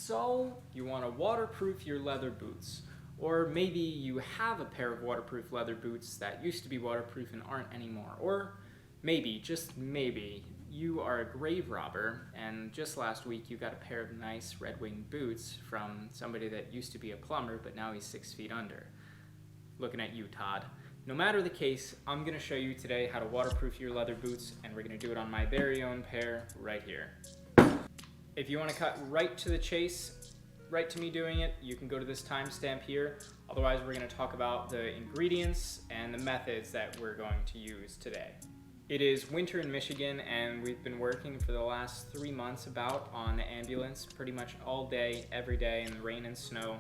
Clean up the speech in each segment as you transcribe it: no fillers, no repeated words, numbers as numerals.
So you want to waterproof your leather boots, or maybe you have a pair of waterproof leather boots that used to be waterproof and aren't anymore, or maybe, just maybe, you are a grave robber and just last week you got a pair of nice Red Wing boots from somebody that used to be a plumber but now he's 6 feet under. Looking at you, Todd. No matter the case, I'm going to show you today how to waterproof your leather boots, and we're going to do it on my very own pair right here. If you want to cut right to the chase, right to me doing it, you can go to this timestamp here. Otherwise, we're going to talk about the ingredients and the methods that we're going to use today. It is winter in Michigan, and we've been working for the last 3 months on the ambulance pretty much all day, every day in the rain and snow.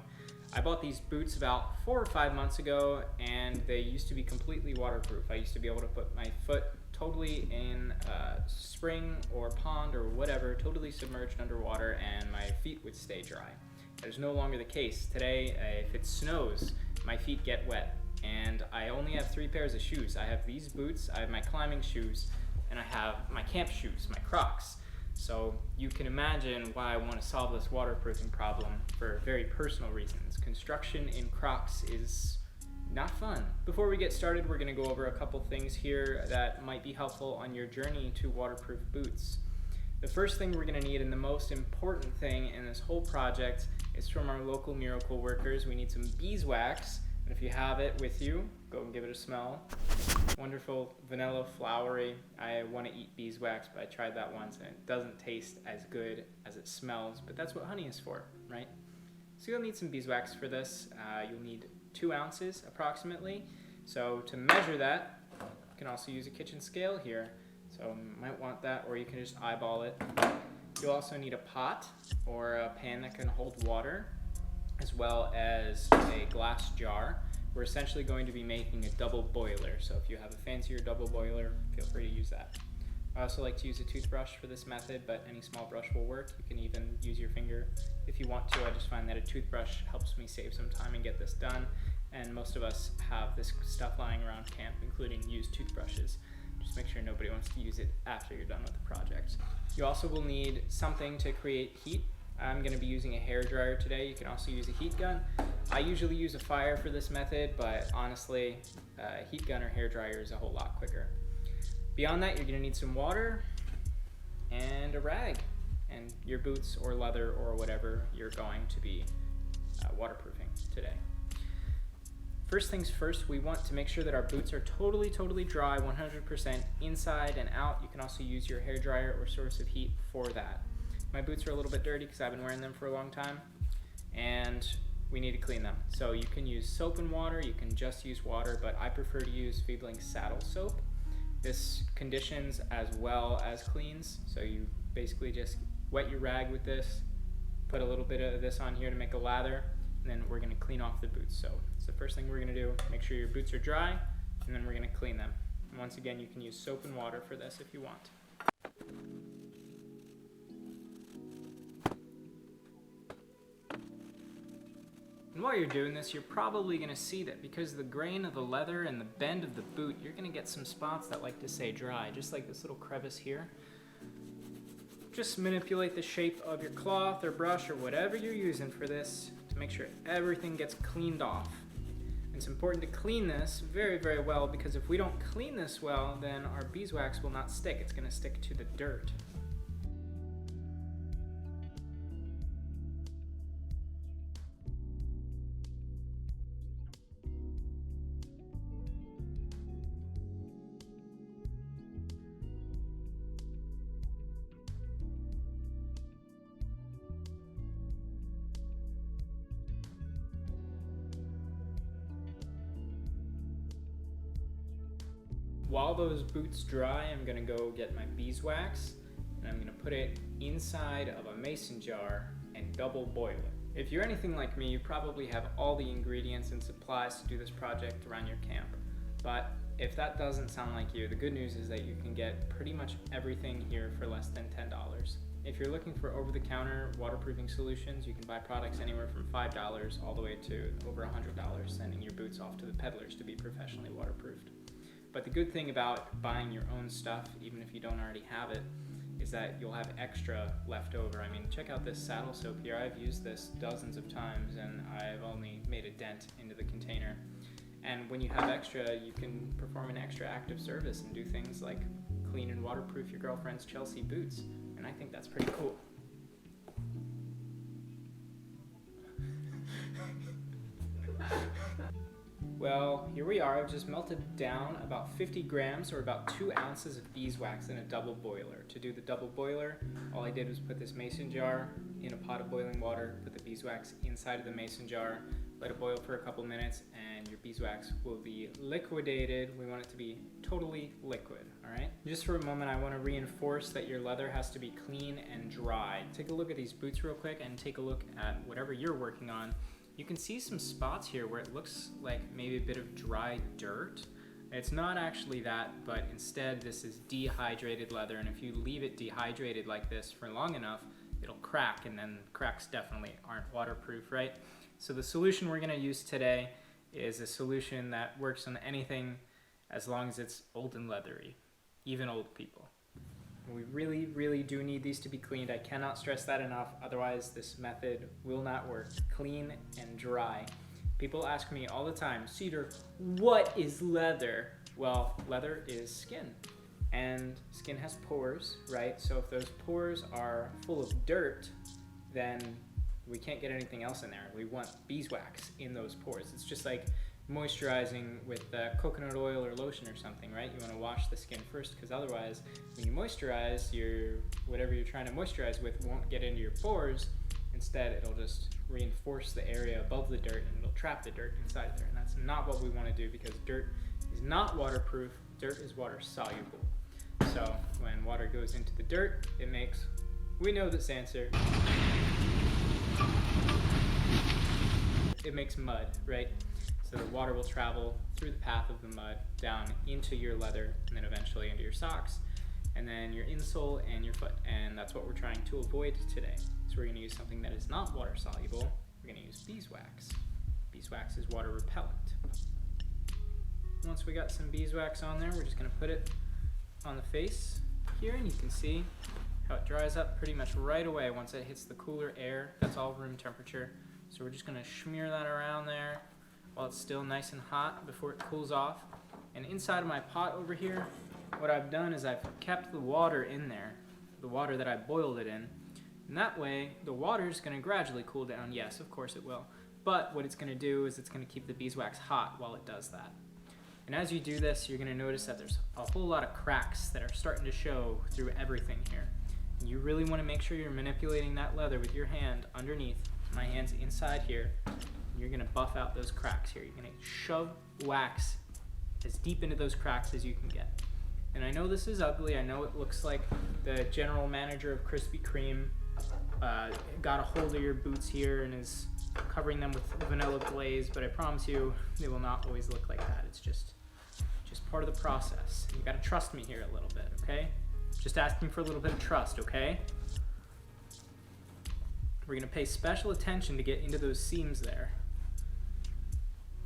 I bought these boots about 4 or 5 months ago, and they used to be completely waterproof. I used to be able to put my foot totally in a spring or pond or whatever, totally submerged underwater, and my feet would stay dry. That is no longer the case. Today, if it snows, my feet get wet, and I only have 3 pairs of shoes. I have these boots, I have my climbing shoes, and I have my camp shoes, my Crocs. So you can imagine why I want to solve this waterproofing problem for very personal reasons. Construction in Crocs is not fun. Before we get started, we're going to go over a couple things here that might be helpful on your journey to waterproof boots. The first thing we're going to need, and the most important thing in this whole project, is from our local miracle workers. We need some beeswax, and if you have it with you, go and give it a smell. Wonderful, vanilla, flowery. I want to eat beeswax, but I tried that once and it doesn't taste as good as it smells, but that's what honey is for, right? So you'll need some beeswax for this. You'll need 2 ounces approximately. So to measure that, you can also use a kitchen scale here. So you might want that, or you can just eyeball it. You'll also need a pot or a pan that can hold water, as well as a glass jar. We're essentially going to be making a double boiler, so if you have a fancier double boiler, feel free to use that. I also like to use a toothbrush for this method, but any small brush will work. You can even use your finger if you want to. I just find that a toothbrush helps me save some time and get this done, and most of us have this stuff lying around camp, including used toothbrushes. Just make sure nobody wants to use it after you're done with the project. You also will need something to create heat. I'm going to be using a hairdryer today. You can also use a heat gun. I usually use a fire for this method, but honestly, a heat gun or hairdryer is a whole lot quicker. Beyond that, you're going to need some water and a rag, and your boots or leather or whatever you're going to be waterproofing today. First things first, we want to make sure that our boots are totally dry, 100% inside and out. You can also use your hairdryer or source of heat for that. My boots are a little bit dirty because I've been wearing them for a long time, and we need to clean them. So you can use soap and water, you can just use water, but I prefer to use Fiebling saddle soap. This conditions as well as cleans, so you basically just wet your rag with this, put a little bit of this on here to make a lather, and then we're going to clean off the boots. So it's the first thing we're going to do. Make sure your boots are dry, and then we're going to clean them. And once again, you can use soap and water for this if you want. And while you're doing this, you're probably going to see that because of the grain of the leather and the bend of the boot, you're going to get some spots that like to stay dry, just like this little crevice here. Just manipulate the shape of your cloth or brush or whatever you're using for this to make sure everything gets cleaned off. And it's important to clean this very well, because if we don't clean this well, then our beeswax will not stick. It's going to stick to the dirt. While those boots dry, I'm going to go get my beeswax, and I'm going to put it inside of a mason jar and double boil it. If you're anything like me, you probably have all the ingredients and supplies to do this project around your camp. But if that doesn't sound like you, the good news is that you can get pretty much everything here for less than $10. If you're looking for over-the-counter waterproofing solutions, you can buy products anywhere from $5 all the way to over $100, sending your boots off to the peddlers to be professionally waterproofed. But the good thing about buying your own stuff, even if you don't already have it, is that you'll have extra left over. I mean, check out this saddle soap here. I've used this dozens of times and I've only made a dent into the container. And when you have extra, you can perform an extra act of service and do things like clean and waterproof your girlfriend's Chelsea boots. And I think that's pretty cool. Well, here we are. I've just melted down about 50 grams or about 2 ounces of beeswax in a double boiler. To do the double boiler, all I did was put this mason jar in a pot of boiling water, put the beeswax inside of the mason jar, let it boil for a couple minutes, and your beeswax will be liquidated. We want it to be totally liquid, all right? Just for a moment, I want to reinforce that your leather has to be clean and dry. Take a look at these boots real quick and take a look at whatever you're working on. You can see some spots here where it looks like maybe a bit of dry dirt. It's not actually that, but instead this is dehydrated leather, and if you leave it dehydrated like this for long enough, it'll crack, and then cracks definitely aren't waterproof, right? So the solution we're gonna use today is a solution that works on anything as long as it's old and leathery, even old people. We really, really do need these to be cleaned. I cannot stress that enough, otherwise this method will not work. Clean and dry. People ask me all the time, Cedar, what is leather? Well, leather is skin, and skin has pores, right? So if those pores are full of dirt, then we can't get anything else in there. We want beeswax in those pores. It's just like moisturizing with coconut oil or lotion or something, right? You want to wash the skin first, because otherwise when you moisturize, whatever you're trying to moisturize with won't get into your pores. Instead, it'll just reinforce the area above the dirt, and it'll trap the dirt inside there, and that's not what we want to do, because dirt is not waterproof. Dirt is water soluble. So when water goes into the dirt, it makes, we know this answer, it makes mud, right? So the water will travel through the path of the mud down into your leather, and then eventually into your socks, and then your insole and your foot. And that's what we're trying to avoid today. So we're going to use something that is not water soluble. We're going to use beeswax. Beeswax is water repellent. Once we got some beeswax on there, we're just going to put it on the face here, and you can see how it dries up pretty much right away once it hits the cooler air. That's all room temperature. So we're just going to smear that around there while it's still nice and hot before it cools off. And inside of my pot over here, what I've done is I've kept the water in there, the water that I boiled it in. And that way, the water is going to gradually cool down. Yes, of course it will. But what it's going to do is it's going to keep the beeswax hot while it does that. And as you do this, you're going to notice that there's a whole lot of cracks that are starting to show through everything here. And you really want to make sure you're manipulating that leather with your hand underneath. My hand's inside here. You're going to buff out those cracks here. You're going to shove wax as deep into those cracks as you can get. And I know this is ugly. I know it looks like the general manager of Krispy Kreme got a hold of your boots here and is covering them with vanilla glaze, but I promise you they will not always look like that. It's just part of the process. You got to trust me here a little bit, okay? Just asking for a little bit of trust, okay? We're going to pay special attention to get into those seams there.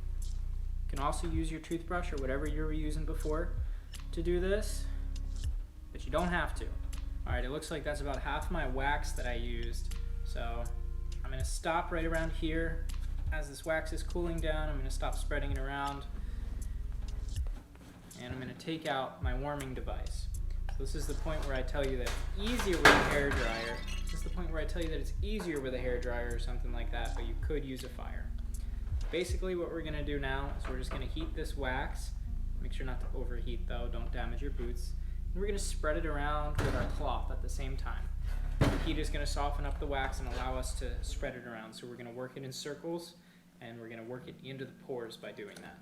You can also use your toothbrush or whatever you were using before to do this, but you don't have to. All right, it looks like that's about half my wax that I used. So I'm gonna stop right around here. As this wax is cooling down, I'm gonna stop spreading it around. And I'm gonna take out my warming device. So this is the point where I tell you that it's easier with a hairdryer. This is the point where I tell you that it's easier with a hairdryer or something like that, but you could use a fire. Basically what we're gonna do now is we're just gonna heat this wax. Make sure not to overheat though, don't damage your boots. And we're gonna spread it around with our cloth at the same time. The heat is gonna soften up the wax and allow us to spread it around. So we're gonna work it in circles, and we're gonna work it into the pores by doing that.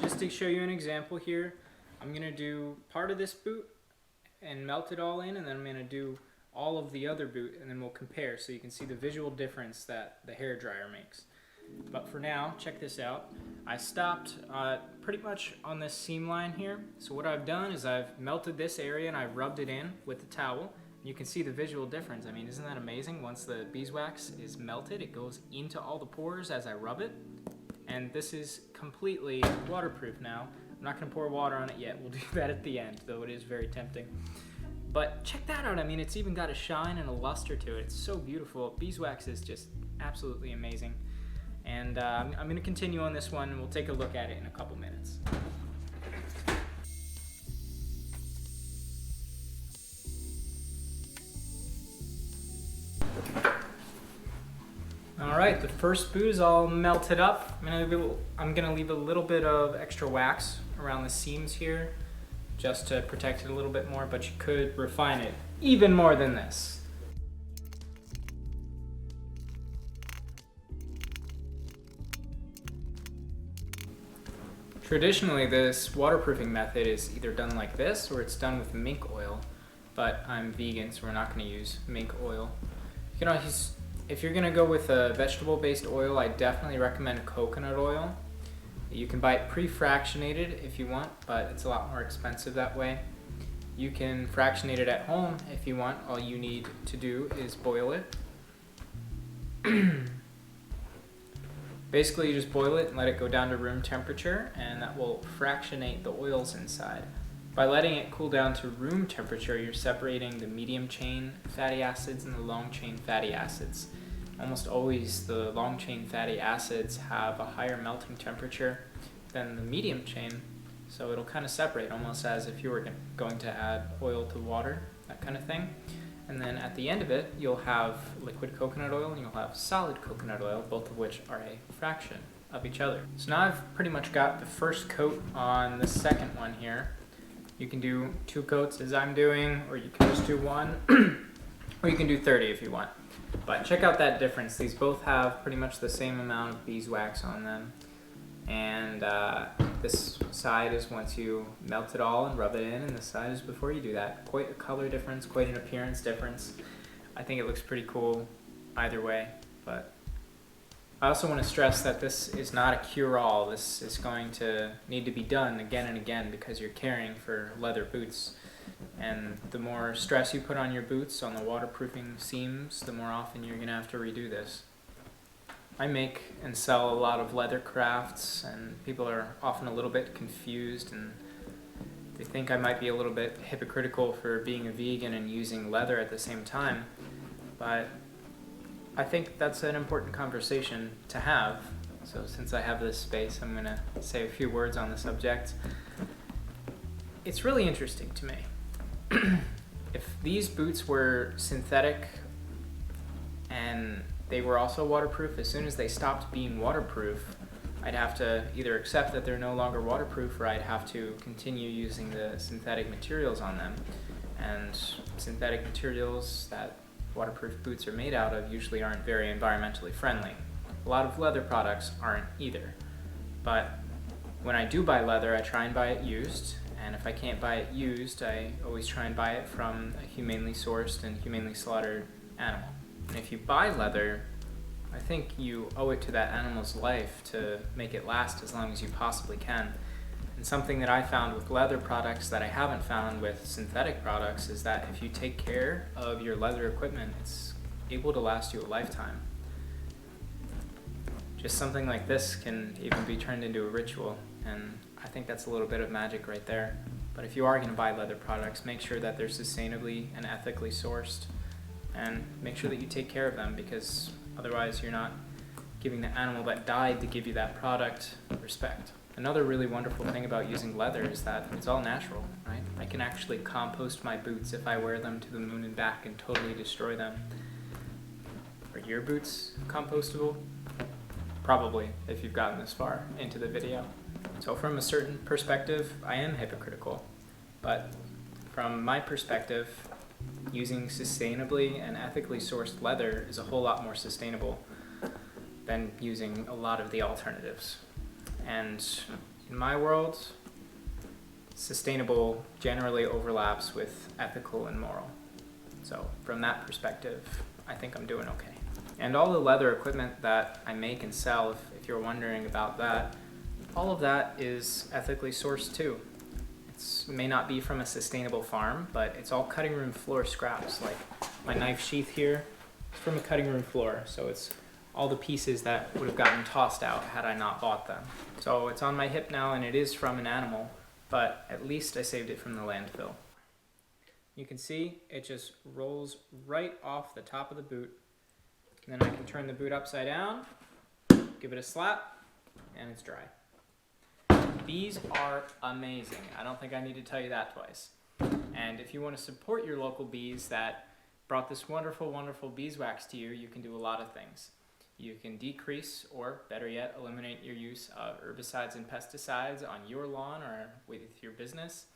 Just to show you an example here, I'm gonna do part of this boot and melt it all in, and then I'm gonna do all of the other boot, and then we'll compare so you can see the visual difference that the hairdryer makes. But for now, check this out. I stopped pretty much on this seam line here. So what I've done is I've melted this area and I've rubbed it in with the towel, You can see the visual difference. I mean, isn't that amazing? Once the beeswax is melted, it goes into all the pores as I rub it. And this is completely waterproof now. I'm not gonna pour water on it yet. We'll do that at the end, though it is very tempting. But check that out. I mean, it's even got a shine and a luster to it. It's so beautiful. Beeswax is just absolutely amazing. And I'm gonna continue on this one, and we'll take a look at it in a couple minutes. All right, the first boot is all melted up. I'm gonna leave a little bit of extra wax around the seams here just to protect it a little bit more, but you could refine it even more than this. Traditionally, this waterproofing method is either done like this or it's done with mink oil, but I'm vegan, so we're not gonna use mink oil. You can always, if you're gonna go with a vegetable-based oil, I definitely recommend coconut oil. You can buy it pre-fractionated if you want, but it's a lot more expensive that way. You can fractionate it at home if you want. All you need to do is boil it. Basically, you just boil it and let it go down to room temperature, and that will fractionate the oils inside. By letting it cool down to room temperature, you're separating the medium chain fatty acids and the long chain fatty acids. Almost always the long chain fatty acids have a higher melting temperature than the medium chain, so it'll kind of separate almost as if you were going to add oil to water, that kind of thing. And then at the end of it, you'll have liquid coconut oil and you'll have solid coconut oil, both of which are a fraction of each other. So now I've pretty much got the first coat on the second one here. You can do 2 coats as I'm doing, or you can just do 1, or you can do 30 if you want. But check out that difference. These both have pretty much the same amount of beeswax on them. And this side is once you melt it all and rub it in, and this side is before you do that. Quite a color difference, quite an appearance difference. I think it looks pretty cool either way, but I also want to stress that this is not a cure-all. This is going to need to be done again and again because you're caring for leather boots. And the more stress you put on your boots, on the waterproofing seams, the more often you're going to have to redo this. I make and sell a lot of leather crafts, and people are often a little bit confused, and they think I might be a little bit hypocritical for being a vegan and using leather at the same time. But I think that's an important conversation to have. So since I have this space, I'm going to say a few words on the subject. It's really interesting to me. If these boots were synthetic and they were also waterproof, as soon as they stopped being waterproof, I'd have to either accept that they're no longer waterproof, or I'd have to continue using the synthetic materials on them. And synthetic materials that waterproof boots are made out of usually aren't very environmentally friendly. A lot of leather products aren't either. But when I do buy leather, I try and buy it used. And if I can't buy it used, I always try and buy it from a humanely sourced and humanely slaughtered animal. And if you buy leather, I think you owe it to that animal's life to make it last as long as you possibly can. And something that I found with leather products that I haven't found with synthetic products is that if you take care of your leather equipment, it's able to last you a lifetime. Just something like this can even be turned into a ritual, and I think that's a little bit of magic right there. But if you are going to buy leather products, make sure that they're sustainably and ethically sourced, and make sure that you take care of them, because otherwise you're not giving the animal that died to give you that product respect. Another really wonderful thing about using leather is that it's all natural, right? I can actually compost my boots if I wear them to the moon and back and totally destroy them. Are your boots compostable? Probably, if you've gotten this far into the video. So from a certain perspective, I am hypocritical. But from my perspective, using sustainably and ethically sourced leather is a whole lot more sustainable than using a lot of the alternatives. And in my world, sustainable generally overlaps with ethical and moral. So from that perspective, I think I'm doing okay. And all the leather equipment that I make and sell, if you're wondering about that, all of that is ethically sourced too. It may not be from a sustainable farm, but it's all cutting room floor scraps. Like my knife sheath here, it's from a cutting room floor. So it's all the pieces that would have gotten tossed out had I not bought them. So it's on my hip now, and it is from an animal, but at least I saved it from the landfill. You can see it just rolls right off the top of the boot. And then I can turn the boot upside down, give it a slap, and it's dry. Bees are amazing. I don't think I need to tell you that twice. And if you want to support your local bees that brought this wonderful, wonderful beeswax to you, you can do a lot of things. You can decrease, or better yet, eliminate your use of herbicides and pesticides on your lawn or with your business.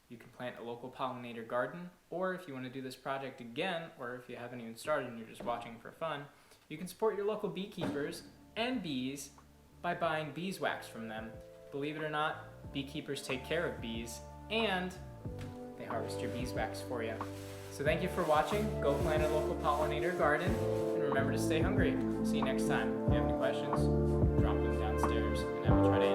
You can plant a local pollinator garden, or if you want to do this project again, or if you haven't even started and you're just watching for fun, you can support your local beekeepers and bees by buying beeswax from them. Believe it or not, beekeepers take care of bees and they harvest your beeswax for you. So thank you for watching. Go plant a local pollinator garden and remember to stay hungry. See you next time. If you have any questions, drop them downstairs and I will try to answer.